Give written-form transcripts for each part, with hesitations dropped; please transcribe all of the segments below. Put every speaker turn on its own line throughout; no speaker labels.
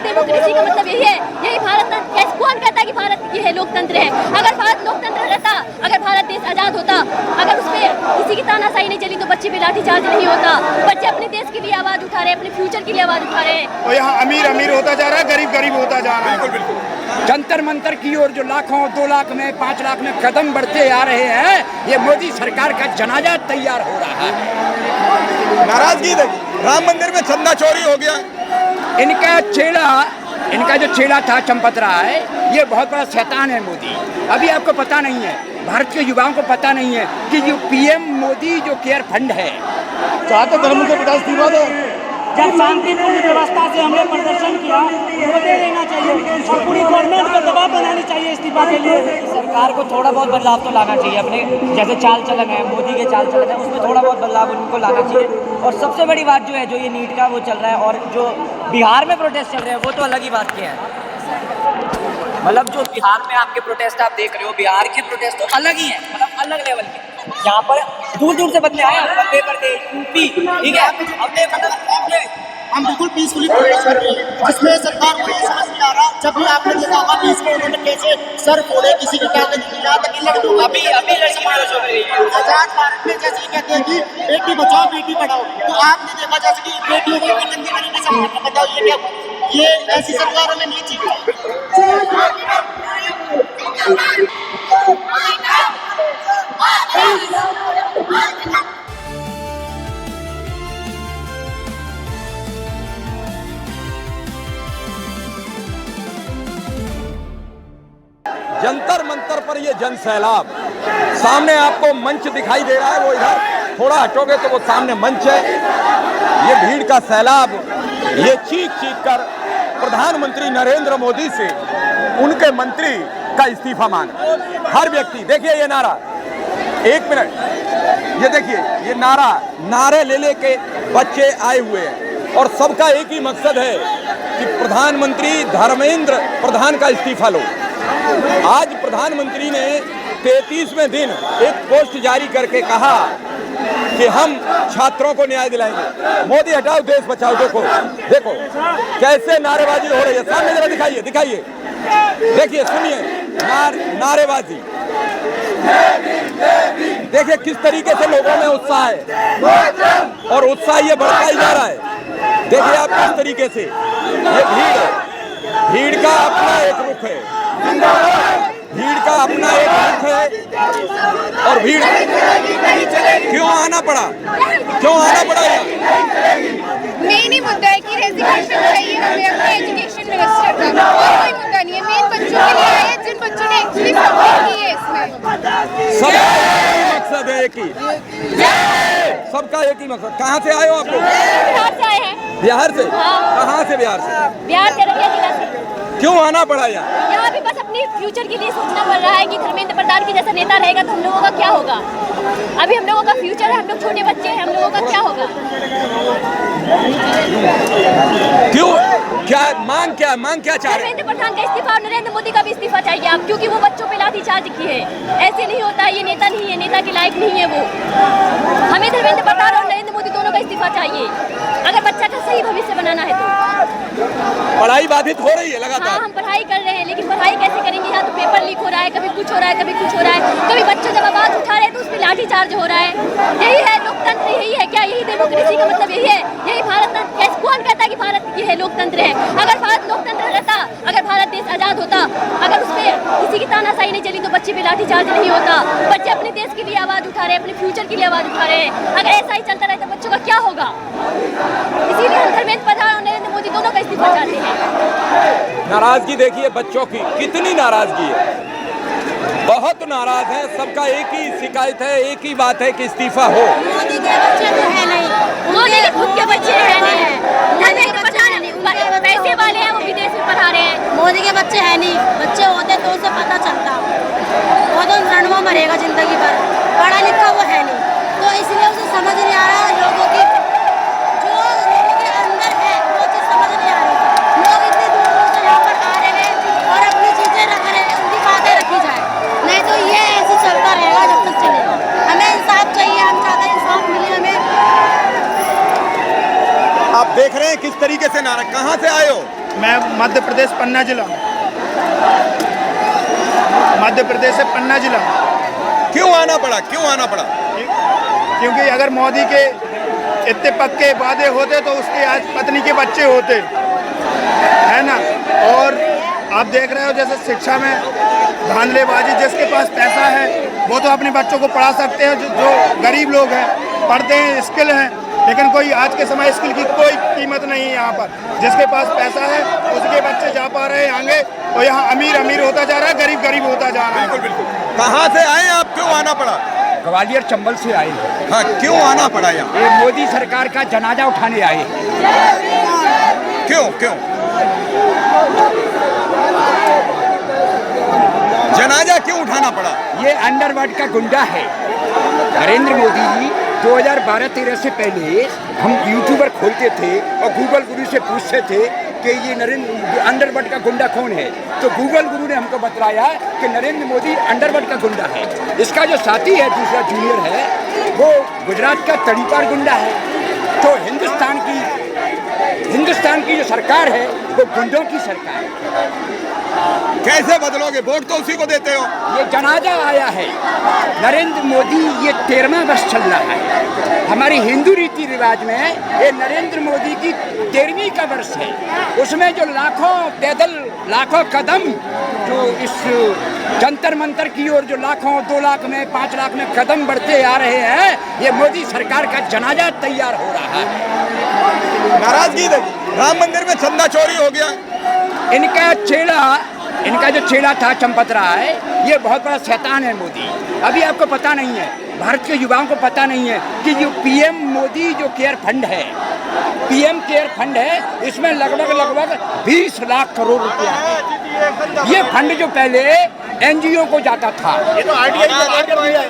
यही डेमोक्रेसी का मतलब यही है, यही भारत। कौन कहता है कि भारत ये है लोकतंत्र है? अगर भारत लोकतंत्र रहता, अगर भारत देश आजाद होता, अगर उसमें किसी की तानाशाही नहीं चली तो बच्चे पे लाठीचार्ज नहीं होता। बच्चे अपने देश के लिए आवाज उठा रहे हैं, अपने फ्यूचर के लिए आवाज उठा रहे हैं।
और यहाँ अमीर अमीर होता जा रहा है, गरीब गरीब होता जा रहा है।
बिल्कुल बिल्कुल। जंतर मंतर की ओर जो लाखों 2 लाख में 5 लाख में कदम बढ़ते आ रहे हैं, ये मोदी सरकार का जनाजा तैयार हो रहा है।
नाराजगी देखिए, राम मंदिर में चंदा चोरी हो गया।
इनका जो चेला था चंपत राय, ये बहुत बड़ा शैतान है मोदी। अभी आपको पता नहीं है, भारत के युवाओं को पता नहीं है कि जो पीएम मोदी जो केयर फंड है,
चाहते धर्म के पिता इस्तीफा दो।
जब शांतिपूर्ण व्यवस्था से हमने प्रदर्शन किया तो दे देना चाहिए और पूरी गवर्नमेंट को दबाव बनानी चाहिए इस्तीफा के लिए।
सरकार को थोड़ा बहुत बदलाव तो लाना चाहिए, अपने जैसे चाल चलन है, मोदी के चाल चलन है, उसमें थोड़ा बहुत बदलाव उनको लाना चाहिए। और सबसे बड़ी बात जो है, जो ये नीट का वो चल रहा है और जो बिहार में प्रोटेस्ट चल रहे हैं, वो तो अलग ही बात के हैं। मतलब जो बिहार में आपके प्रोटेस्ट आप देख रहे हो, बिहार के प्रोटेस्ट तो अलग ही है, मतलब अलग लेवल के। यहाँ पर दूर दूर से बदले आए, मध्य प्रदेश, यूपी, ठीक है, अपने मतलब
हम बिल्कुल पीसफुली प्रोटेस्ट कर रहे हैं, जिसमें सरकार को ये समझ नहीं आ रहा। जब भी आपने देखा होगा कि इसमें उन्होंने कैसे सर फोड़े, किसी की टांगें तोड़ी, यहाँ तक कि लड़कियों का
अभी लड़की बेहोश हो गई है।
आजाद भारत में जैसे कहते हैं कि बेटी बचाओ बेटी पढ़ाओ, तो आपने देखा जैसे कि बेटियों को भी गंदी तरीके से मारना। बताओ ये क्या, ये ऐसी सरकार हमें नहीं चाहिए।
जंतर मंतर पर ये जन सैलाब, सामने आपको मंच दिखाई दे रहा है, वो इधर थोड़ा हटोगे तो वो सामने मंच है। ये भीड़ का सैलाब, ये चीख चीख कर प्रधानमंत्री नरेंद्र मोदी से उनके मंत्री का इस्तीफा मांग। हर व्यक्ति, देखिए ये नारा, 1 मिनट, ये देखिए ये नारे ले लेके बच्चे आए हुए हैं और सबका एक ही मकसद है कि प्रधानमंत्री धर्मेंद्र प्रधान का इस्तीफा लो। आज प्रधानमंत्री ने 33वें दिन एक पोस्ट जारी करके कहा कि हम छात्रों को न्याय दिलाएंगे। मोदी हटाओ देश बचाओ। देखो कैसे नारेबाजी हो रही है, सामने जरा दिखाइए देखिए, सुनिए नारेबाजी, देखिए किस तरीके से लोगों में उत्साह है और उत्साह ये बढ़ता ही जा रहा है। देखिए आप किस तरीके से, ये भीड़ का अपना एक रुख है, भीड़ का अपना एक रुख है और भीड़ क्यों आना पड़ा
मेन ही मुद्दा है कि रेजिग्नेशन चाहिए हमें अपने एजुकेशन मिनिस्टर का, और कोई मुद्दा नहीं है। मेन बच्चों के लिए आए हैं, जिन बच्चों ने एक्चुअली सपोर्ट की है इसमें।
सबका मकसद है एक ही, सबका एक ही मकसद। कहाँ से आए हो आप लोग?
बिहार से आए हैं।
बिहार से?
हाँ।
कहाँ से? बिहार से
रैया जिला से।
क्यों आना पड़ा
यहाँ भी बस अपनी फ्यूचर के लिए सोचना पड़ रहा है कि धर्मेंद्र प्रधान के जैसा नेता रहेगा तो हम लोगों का क्या होगा। अभी हम लोगों का फ्यूचर है, हम लोग छोटे बच्चे हैं, हम लोगों का क्या होगा।
क्यों, क्या मांग क्या चाह रहे हैं?
धर्मेंद्र प्रधान का इस्तीफा और नरेंद्र मोदी का भी इस्तीफा चाहिए आप, क्योंकि वो बच्चों पे लाठीचार्ज किए। ऐसे नहीं होता, ये नेता नहीं है, नेता के लायक नहीं है वो। हमें धर्मेंद्र प्रधान और नरेंद्र मोदी दोनों का इस्तीफा चाहिए, अगर बच्चा का सही भविष्य बनाना है तो।
पढ़ाई बाधित हो रही है लगातार।
हाँ, हम पढ़ाई कर रहे हैं, लेकिन पढ़ाई कैसे करेंगे? यहाँ तो पेपर लीक हो रहा है, कभी कुछ हो रहा है, कभी कुछ हो रहा है, कभी बच्चे जब आवाज उठा रहे हैं तो उस पर लाठीचार्ज हो रहा है। यही है लोकतंत्र, यही है क्या? यही डेमोक्रेसी का मतलब यही है, यही भारत। कौन कहता है कि भारत ये है लोकतंत्र है? अगर भारत लोकतंत्र रहता, अगर भारत देश आजाद होता, अगर उसमें किसी की तानाशाही नहीं चली तो बच्चे पे लाठीचार्ज नहीं होता। बच्चे अपने देश के लिए आवाज उठा रहे हैं, अपने फ्यूचर के लिए आवाज उठा रहे हैं। अगर ऐसा ही चलता रहता बच्चों का क्या होगा? इसीलिए हम धर्मेंद्र प्रधान और नरेंद्र मोदी दोनों का इस्तीफा चाहते हैं।
नाराजगी देखिए बच्चों की, कितनी नाराजगी है, बहुत नाराज है। सबका एक ही शिकायत है, एक ही बात है कि इस्तीफा हो।
मोदी के बच्चे तो है नहीं,
मोदी के खुद के बच्चे है नहीं, पैसे वाले हैं, वो विदेश में पढ़ा रहे हैं।
मोदी के बच्चे है नहीं, बच्चे होते तो उसे पता चलता। वो तो रणों मरेगा जिंदगी भर, पढ़ा लिखा वो है नहीं, तो इसलिए उसे समझ नहीं आ रहा लोगों की जो लोगों के अंदर है वो चीज़ समझ नहीं आ रही। लोग इतनी दूर दूर से यहाँ पर आ रहे हैं और अपनी चीज़ें रख रहे हैं, उनकी बातें रखी जाए, नहीं तो ये ऐसे चलता रहेगा जब तक चलेगा। हमें इंसाफ चाहिए, हम चाहते हैं इंसाफ मिले हमें।
आप देख रहे हैं किस तरीके से नारा। कहाँ से आए हो?
मैं मध्य प्रदेश पन्ना जिला, मध्य प्रदेश से पन्ना जिला।
क्यों आना पड़ा, क्यों आना पड़ा?
क्योंकि अगर मोदी के इतने पक्के वादे होते तो उसके आज पत्नी के बच्चे होते, है ना। और आप देख रहे हो जैसे शिक्षा में धांधलेबाजी, जिसके पास पैसा है वो तो अपने बच्चों को पढ़ा सकते हैं, जो गरीब लोग हैं पढ़ते हैं, स्किल हैं, लेकिन कोई आज के समय स्किल की कोई कीमत नहीं है यहाँ पर। जिसके पास पैसा है उसके बच्चे जा पा रहे हैं आगे, तो यहाँ अमीर अमीर होता जा रहा है, गरीब गरीब होता जा रहा है।
बिल्कुल बिल्कुल। कहाँ से आए आप, क्यों आना पड़ा?
ग्वालियर चंबल से आए हैं।
हाँ, क्यों आना पड़ा यहाँ?
ये मोदी सरकार का जनाजा उठाने आए हैं।
क्यों क्यों जनाजा क्यों उठाना पड़ा?
ये अंडरवर्ल्ड का गुंडा है नरेंद्र मोदी जी। 2012-13 से पहले हम यूट्यूबर खोलते थे और गूगल गुरु से पूछते थे कि ये नरेंद्र अंडरवर्ल्ड का गुंडा कौन है, तो गूगल गुरु ने हमको बतलाया कि नरेंद्र मोदी अंडरवर्ल्ड का गुंडा है। इसका जो साथी है, दूसरा जूनियर है, वो गुजरात का तड़ीपार गुंडा है। तो हिंदुस्तान की जो सरकार है वो गुंडों की सरकार है।
कैसे बदलोगे? वोट तो उसी को देते हो।
ये जनाजा आया है नरेंद्र मोदी, ये 13वां वर्ष चल रहा है। हमारी हिंदू रीति रिवाज में ये नरेंद्र मोदी की 13वीं का वर्ष है। उसमें जो लाखों पैदल, लाखों कदम जो इस जंतर मंतर की ओर जो लाखों, 2 लाख में, 5 लाख में कदम बढ़ते आ रहे हैं, ये मोदी सरकार का जनाजा तैयार हो रहा है।
नाराजगी देखी, राम मंदिर में चंदा चोरी हो गया।
इनका जो चेला था चंपत राय, ये बहुत बड़ा शैतान है मोदी। अभी आपको पता नहीं है, भारत के युवाओं को पता नहीं है कि जो पीएम मोदी जो केयर फंड है, पीएम केयर फंड है, इसमें लगभग 20 लाख करोड़ रुपया है। ये फंड जो पहले एनजीओ को जाता था,
ये तो आरटीआई
है,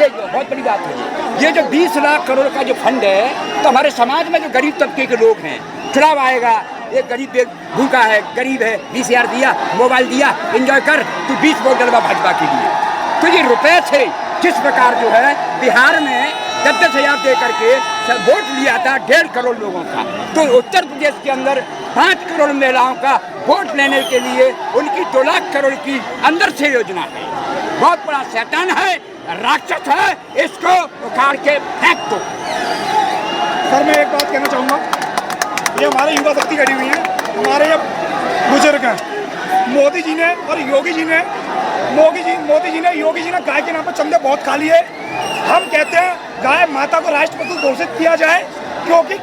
ये बहुत बड़ी बात है। ये जो 20 लाख करोड़ का जो फंड है, तो हमारे समाज में जो गरीब तबके के लोग हैं, चुनाव आएगा, एक गरीब भूखा है, गरीब है, 20,000 दिया, मोबाइल दिया, एंजॉय कर, तू 20 वोट डलवा भाजपा के लिए। तो ये रुपए थे, जिस प्रकार जो है बिहार में 10,000 दे करके वोट लिया था 1.5 करोड़ लोगों का, तो उत्तर प्रदेश के अंदर 5 करोड़ महिलाओं का वोट लेने के लिए उनकी 2 लाख करोड़ की अंदर से योजना है। बहुत बड़ा शैतान है, राक्षस है, इसको उखाड़ के फेंक दो।
सर मैं एक बात कहना चाहूँगा, ये हमारे युवा शक्ति खड़ी हुई है, हमारे ये बुजुर्ग हैं। मोदी जी ने और योगी जी ने, मोदी जी ने गाय के नाम पर चंदे बहुत खा लिए। हम कहते हैं गाय माता को राष्ट्रपति घोषित किया जाए, क्योंकि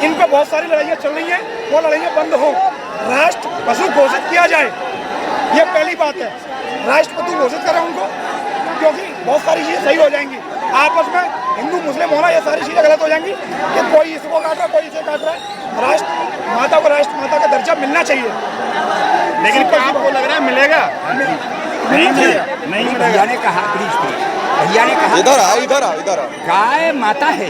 इन पर बहुत सारी लड़ाइयाँ चल रही हैं, वो लड़ाइयाँ बंद हो, राष्ट्र पशु घोषित किया जाए। ये पहली बात है, राष्ट्रपति घोषित करें उनको, क्योंकि बहुत सारी चीज़ें सही हो जाएंगी। आपस में हिंदू मुस्लिम होना, ये सारी चीज़ें गलत हो जाएंगी कि कोई इसको काट रहा है, कोई इसे काट रहा है। राष्ट्र माता को राष्ट्र माता का दर्जा मिलना चाहिए, लेकिन क्या आपको लग रहा है मिलेगा? नहीं मिलेगा।
भैया ने कहा, भैया ने कहा,
इधर आ।
गाय माता है,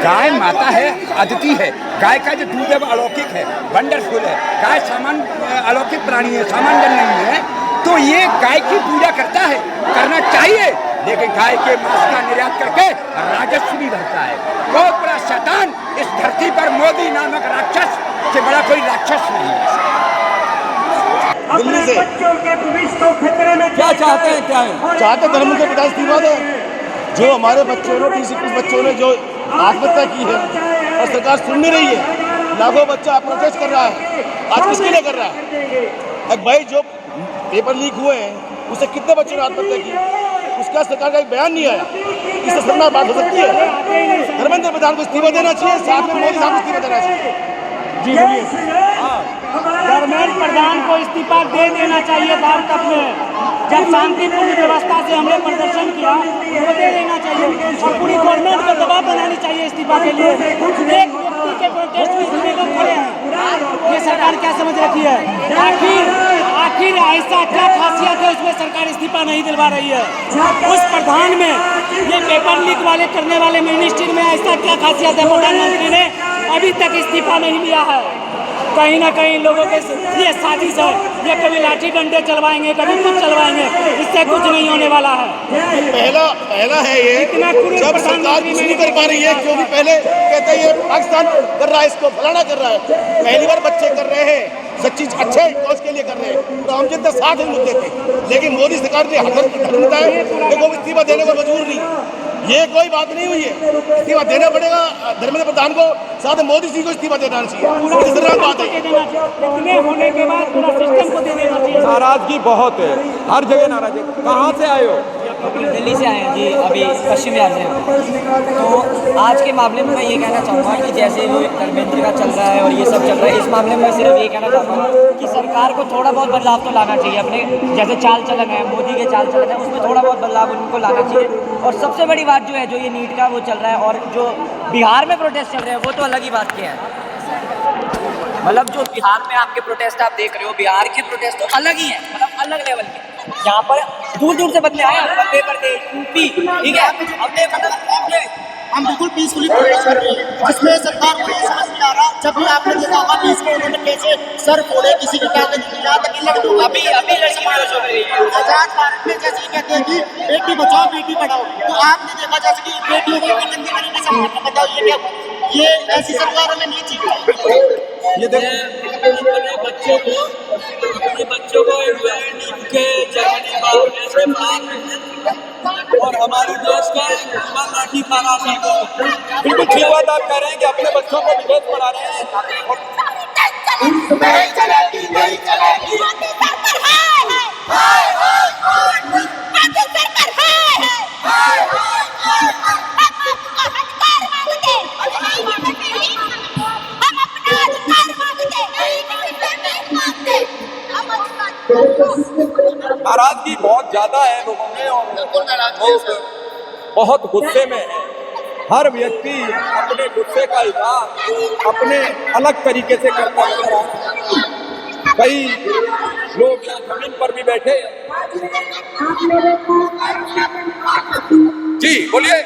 गाय माता है, अद्वितीय है। गाय का जो दूध है वो अलौकिक है, वंडरफुल है। गाय सामान्य अलौकिक प्राणी है, सामान्य नहीं है। तो ये गाय की पूजा करता है, करना चाहिए, लेकिन गाय के मांस का निर्यात करके राजस्व भी बढ़ता है। बहुत बड़ा शैतान इस धरती पर मोदी नामक राक्षस से बड़ा कोई राक्षस नहीं है।
दिल्ली से
क्या चाहते हैं, क्या है?
चाहते धर्म के पिता इस्तीफा दे। जो हमारे बच्चों ने, 20-21 बच्चों ने जो आत्महत्या की है और सरकार सुन नहीं रही है, लाखों बच्चा प्रोटेस्ट कर रहा है। आज किसके लिए कर रहा है? अब भाई जो पेपर लीक हुए हैं उससे कितने बच्चों ने आत्महत्या की, उसका सरकार का एक बयान नहीं आया। इससे सरकार बात हो सकती है? धर्मेंद्र प्रधान को इस्तीफा देना चाहिए, साथ में मोदी साहब को इस्तीफा देना चाहिए। जी बोलिए।
धर्मेंद्र प्रधान को इस्तीफा दे देना चाहिए। भारत अपने जब शांतिपूर्ण व्यवस्था से हमने प्रदर्शन किया तो दे देना चाहिए, और पूरी गवर्नमेंट को दबाव बनानी चाहिए इस्तीफा के लिए। एक व्यक्ति के प्रोटेस्ट में कितने लोग खड़े हैं, ये सरकार क्या समझ रखी है? आखिर ऐसा क्या खासियत है उसमें सरकार इस्तीफा नहीं दिलवा रही है? उस प्रधान में, ये पेपर लीक वाले करने वाले मिनिस्ट्री में ऐसा क्या खासियत है? प्रधानमंत्री ने अभी तक इस्तीफा नहीं लिया है। कहीं ना कहीं लोगों के ये साजिश है, ये कभी लाठी डंडे चलवाएंगे, कभी कुछ चलवाएंगे, इससे कुछ नहीं होने वाला है।
पहला है ये
इतना क्रूर
जब सरकार कुछ नहीं कर पा रही है, क्योंकि पहले कहते हैं ये पाकिस्तान कर रहा है, इसको फलाना कर रहा है। पहली बार बच्चे कर रहे हैं, सच्ची अच्छे कौज के लिए कर रहे हैं, तो हम जितना साथ हैं मुद्दे पे। लेकिन मोदी सरकार ने हरकत है, देखो इस्तीफा देने को मजबूर नहीं, ये कोई बात नहीं हुई है। इस्तीफा देना पड़ेगा धर्मेंद्र प्रधान को, साथ में मोदी जी को इस्तीफा देना चाहिए। इस तरह बात है,
इतने होने के बाद पूरा सिस्टम को दे देना चाहिए।
नाराजगी बहुत है, हर जगह नाराजगी। कहाँ से आए हो?
दिल्ली से आए हैं जी, अभी पश्चिम बिहार से। तो आज के मामले में मैं ये कहना चाहूँगा कि जैसे वो धर्मेंद्र का चल रहा है और ये सब चल रहा है, इस मामले में मैं सिर्फ ये कहना चाहता हूँ कि सरकार को थोड़ा बहुत बदलाव तो लाना चाहिए। अपने जैसे चाल चलन है, मोदी के चाल चलन है, उसमें थोड़ा बहुत बदलाव उनको लाना चाहिए। और सबसे बड़ी बात जो है, जो ये नीट का वो चल रहा है और जो बिहार में प्रोटेस्ट चल रहे हैं, वो तो अलग ही बात की है। मतलब जो बिहार में आपके प्रोटेस्ट आप देख रहे हो, बिहार के प्रोटेस्ट तो अलग ही है, मतलब अलग लेवल के। यहाँ पर दूर दूर से बदले आए, बदले करते यूपी, ठीक है, हमने
हम बिल्कुल पीसफुली प्रोटेस्ट कर रहे हैं, जिसमें सरकार को ये समझ नहीं आ रहा। जब भी आपने देखा होगा कि इसके उन्होंने कैसे सर फोड़े, किसी की टांगें निकली, यहाँ तक कि लड़कियों
अभी लड़की बेहोश हो गई है।
आजाद भारत में जैसे कहते हैं कि बेटी बचाओ बेटी पढ़ाओ, तो आपने देखा जैसे कि बेटियों को इतनी गंदी तरीके से मारना, बताओ ये क्या, ये ऐसी सरकार हमें नहीं चाहिए।
ये देखो
अपने बच्चों को नीट के जर्मनी ऐसे और हमारे देश का लाठी मारा
बिल्कुल ठीक बात आप कह रहे हैं कि अपने बच्चों को विदेश पढ़ा रहे हैं।
नहीं चलेगी, नहीं चलेगी।
नाराजगी बहुत ज्यादा है लोगों में और लोग बहुत गुस्से में है। हर व्यक्ति अपने गुस्से का इजहार अपने अलग तरीके से करता नजर आ रहा है। कई लोग यहाँ जमीन पर भी बैठे। जी बोलिए।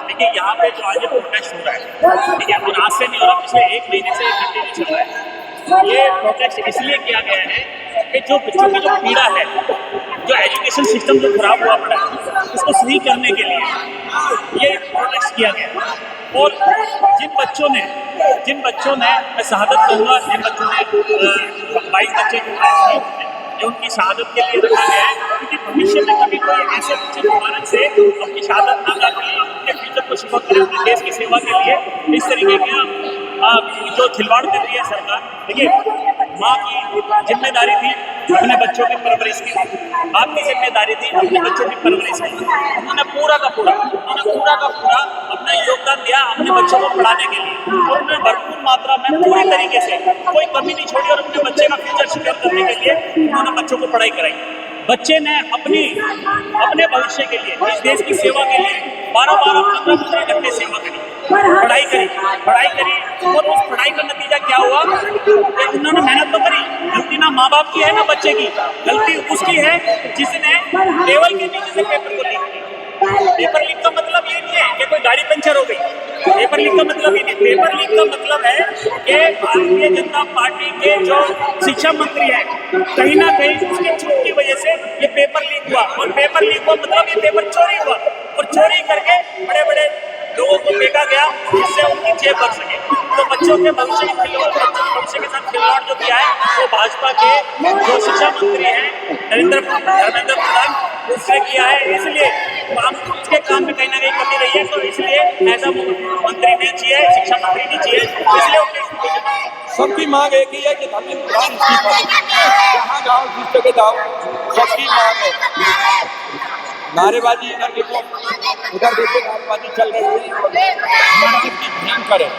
देखिए यहाँ पे जो आज प्रोटेस्ट हो रहा है, ठीक है, और आज से नहीं हो रहा, पिछले 1 महीने से कंटिन्यू चल रहा है। ये प्रोटेस्ट इसलिए किया गया है कि जो बच्चों की जो पीड़ा है, जो एजुकेशन सिस्टम जो खराब हुआ पड़ा है, उसको सही करने के लिए ये प्रोटेस्ट किया गया। और जिन बच्चों ने मैं शहादत करूँगा, जिन बच्चों ने 22 बच्चे जो उनकी शहादत के लिए रखा गया है, क्योंकि भविष्य में कभी कोई ऐसे बच्चे दोबारा से अपनी शहादत ना करें, उनके फ्यूचर को सिक्योर करें, अपने देश की सेवा के लिए। इस तरीके के जो खिलवाड़ कर रही है सरकार, देखिए माँ की जिम्मेदारी थी अपने बच्चों की परवरिश की, बाप की जिम्मेदारी थी अपने बच्चों की परवरिश की। उन्होंने पूरा का पूरा अपना योगदान दिया अपने बच्चों को पढ़ाने के लिए, और उन्होंने भरपूर मात्रा में पूरी तरीके से कोई कमी नहीं छोड़ी, और अपने बच्चे का फ्यूचर सिक्योर करने के लिए उन्होंने बच्चों को पढ़ाई कराई। बच्चे ने अपने भविष्य के लिए, इस देश की सेवा के लिए 12-15 घंटे सेवा करी, पढ़ाई करी, और उस पढ़ाई का नतीजा क्या हुआ कि उन्होंने मेहनत तो करी। गलती ना माँ बाप की है ना बच्चे की, गलती उसकी है जिसने टेबल के नीचे से पेपर को लीक किया। पेपर लीक का मतलब ये नहीं है कि कोई गाड़ी पंचर हो गई, पेपर लीक का मतलब ये नहीं। पेपर लीक का मतलब है कि भारतीय जनता पार्टी के जो शिक्षा मंत्री है, कहीं ना कहीं उसके छूट की वजह से ये पेपर लीक हुआ, और पेपर लीक हुआ मतलब ये पेपर चोरी हुआ, और चोरी करके बड़े बड़े लोगों को फेंका गया जिससे उनकी जेब भर सके। तो बच्चों के भविष्य के भविष्य के साथ खिलवाड़ जो किया है वो भाजपा के जो शिक्षा मंत्री हैं धर्मेंद्र प्रधान, उसने किया है। इसलिए उसके काम में कहीं ना कहीं कमी रही है, तो इसलिए ऐसा मंत्री नहीं चाहिए, शिक्षा मंत्री नहीं चाहिए, इसलिए उनके
सबकी मांग एक ही है कि धर्मेंद्र प्रधान इस्तीफा दें। जहाँ जाओ जिस जगह जाओ, सबकी मांग है। नारेबाजी इधर देखो, उधर देखो, नारेबाजी चल रही है, भयंकर है।